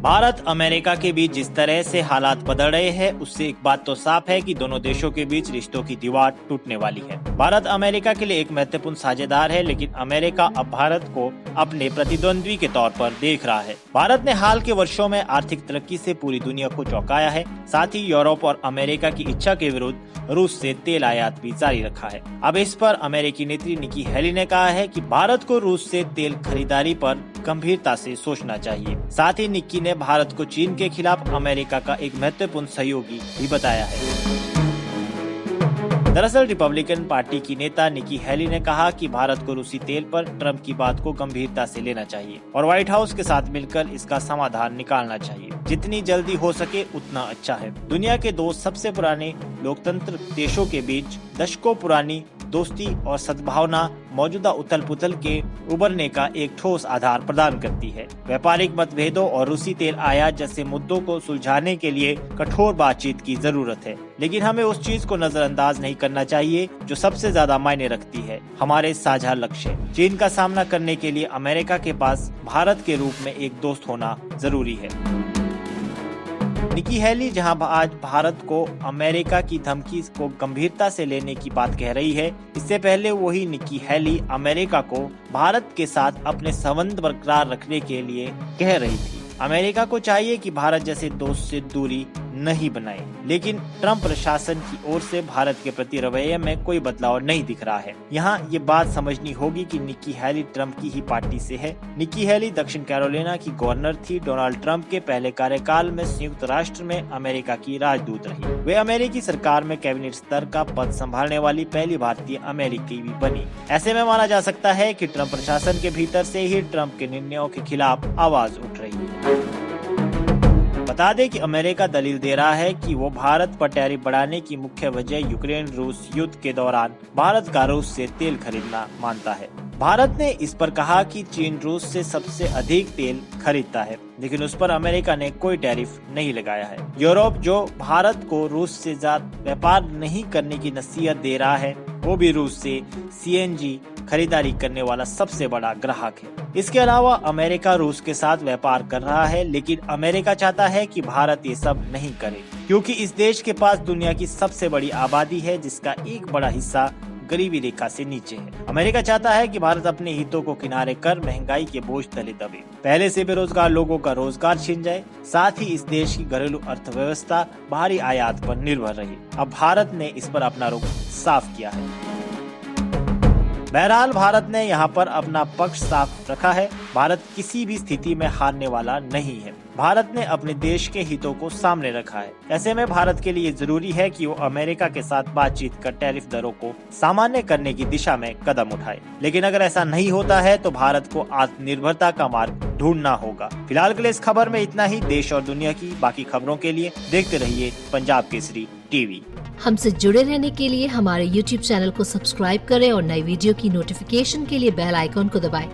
Bharat America के बीच जिस तरह से हालात बदल रहे हैं, उससे एक बात तो साफ है कि दोनों देशों के बीच रिश्तों की दीवार टूटने वाली है। भारत अमेरिका के लिए एक महत्वपूर्ण साझेदार है, लेकिन अमेरिका अब भारत को अपने प्रतिद्वंद्वी के तौर पर देख रहा है। भारत ने हाल के वर्षों में आर्थिक तरक्की से पूरी दुनिया को चौंकाया है। साथ ही यूरोप और अमेरिका की इच्छा के विरुद्ध रूस से तेल आयात भी जारी रखा है। अब इस पर अमेरिकी नेत्री निकी हेली ने कहा है कि भारत को रूस से तेल खरीदारी पर गंभीरता से सोचना चाहिए। साथ ही निक्की ने भारत को चीन के खिलाफ अमेरिका का एक महत्वपूर्ण सहयोगी भी बताया है। दरअसल रिपब्लिकन पार्टी की नेता निकी हेली ने कहा कि भारत को रूसी तेल पर ट्रंप की बात को गंभीरता से लेना चाहिए और व्हाइट हाउस के साथ मिलकर इसका समाधान निकालना चाहिए। जितनी जल्दी हो सके उतना अच्छा है। दुनिया के दो सबसे पुराने लोकतंत्र देशों के बीच दशकों पुरानी दोस्ती और सद्भावना मौजूदा उथल पुथल के उभरने का एक ठोस आधार प्रदान करती है। व्यापारिक मतभेदों और रूसी तेल आयात जैसे मुद्दों को सुलझाने के लिए कठोर बातचीत की जरूरत है, लेकिन हमें उस चीज को नजरअंदाज नहीं करना चाहिए जो सबसे ज्यादा मायने रखती है, हमारे साझा लक्ष्य। चीन का सामना करने के लिए अमेरिका के पास भारत के रूप में एक दोस्त होना जरूरी है। निकी हेली जहां आज भारत को अमेरिका की धमकी को गंभीरता से लेने की बात कह रही है, इससे पहले वही निकी हेली अमेरिका को भारत के साथ अपने संबंध बरकरार रखने के लिए कह रही थी। अमेरिका को चाहिए कि भारत जैसे दोस्त से दूरी नहीं बनाए, लेकिन ट्रंप प्रशासन की ओर से भारत के प्रति रवैये में कोई बदलाव नहीं दिख रहा है। यहाँ ये बात समझनी होगी कि निकी हेली ट्रंप की ही पार्टी से है। निकी हेली दक्षिण कैरोलिना की गवर्नर थी। डोनाल्ड ट्रंप के पहले कार्यकाल में संयुक्त राष्ट्र में अमेरिका की राजदूत रही। वे अमेरिकी सरकार में कैबिनेट स्तर का पद संभालने वाली पहली भारतीय अमेरिकी भी बनी। ऐसे में माना जा सकता है कि ट्रंप प्रशासन के भीतर से ही ट्रंप के निर्णयों के खिलाफ आवाज उठ रही है। बता दें कि अमेरिका दलील दे रहा है कि वो भारत पर टैरिफ बढ़ाने की मुख्य वजह यूक्रेन रूस युद्ध के दौरान भारत का रूस से तेल खरीदना मानता है। भारत ने इस पर कहा कि चीन रूस से सबसे अधिक तेल खरीदता है, लेकिन उस पर अमेरिका ने कोई टैरिफ नहीं लगाया है। यूरोप जो भारत को रूस से ज्यादा व्यापार नहीं करने की नसीहत दे रहा है, वो भी रूस से सीएनजी खरीदारी करने वाला सबसे बड़ा ग्राहक है। इसके अलावा अमेरिका रूस के साथ व्यापार कर रहा है, लेकिन अमेरिका चाहता है कि भारत ये सब नहीं करे, क्योंकि इस देश के पास दुनिया की सबसे बड़ी आबादी है, जिसका एक बड़ा हिस्सा गरीबी रेखा से नीचे है। अमेरिका चाहता है कि भारत अपने हितों को किनारे कर महंगाई के बोझ तले दबे, पहले से बेरोजगार लोगों का रोजगार छिन जाए, साथ ही इस देश की घरेलू अर्थव्यवस्था बाहरी आयात पर निर्भर रहे। अब भारत ने इस पर अपना रुख साफ किया है। बहरहाल भारत ने यहाँ पर अपना पक्ष साफ रखा है। भारत किसी भी स्थिति में हारने वाला नहीं है। भारत ने अपने देश के हितों को सामने रखा है। ऐसे में भारत के लिए जरूरी है कि वो अमेरिका के साथ बातचीत कर टैरिफ दरों को सामान्य करने की दिशा में कदम उठाए। लेकिन अगर ऐसा नहीं होता है तो भारत को आत्मनिर्भरता का मार्ग ढूंढना होगा। फिलहाल के लिए इस खबर में इतना ही। देश और दुनिया की बाकी खबरों के लिए देखते रहिए पंजाब केसरी टीवी। हमसे जुड़े रहने के लिए हमारे YouTube चैनल को सब्सक्राइब करें और नई वीडियो की नोटिफिकेशन के लिए बेल आइकॉन को दबाएं।